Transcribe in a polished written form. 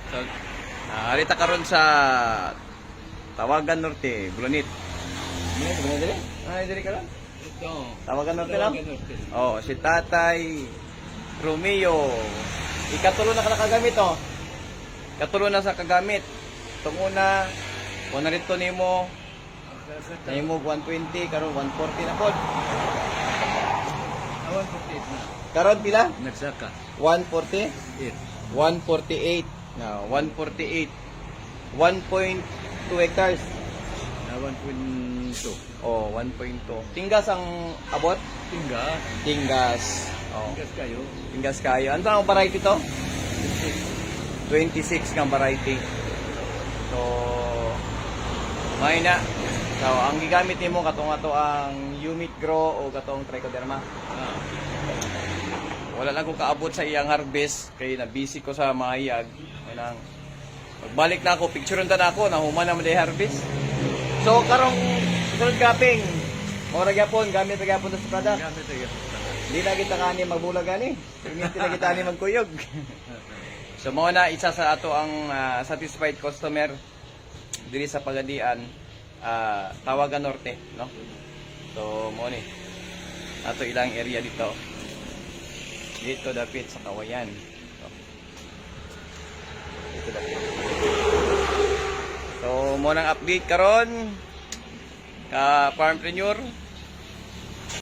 So, Arita karon sa Tawagan Norte, Bulunit. Bulunit dili? Dili karon? ito. Tawagan Norte lang? Tawagan Norte. Oh, si Tatay Romeo. Ikatulo na ka nakagamit oh. Katulo na sa kagamit. Itong una, una rito nimo, nimo 120 karon 140 na pod. Awan ko na. Karon pila? Nagsaka. 140? It. 148. Now, 148. 1.2 hectares. Awan ko ito. Oh, 1.2. Tinggas ang abot? Tingga. Tinggas. Oh, Tinggas kayo. tinggas kayo. Ano ang variety to? 26 ng variety. So, may na. So, ang gigamit nimo katong ato ang Humid Grow o katong Trichoderma. Ah. Wala lang ko kaabot sa iyang harvest kay na busy ko sa mahayag. Nang magbalik na ako, picturean na ako, nahuman na maday harvest. So karong sunod gaping, mora gyapon gamit ra gyapon sa product. Gamit tayo. Di na kita kani magbulag ani. Hindi na kita ni magkuyog. So mao na isa sa ato ang satisfied customer diri sa Pagadian, Tawagan Norte, no? So mo ni ato ilang area dito. Dito dapit sa Kawayan. So, dito dapit. So mo nang update karon ka farmpreneur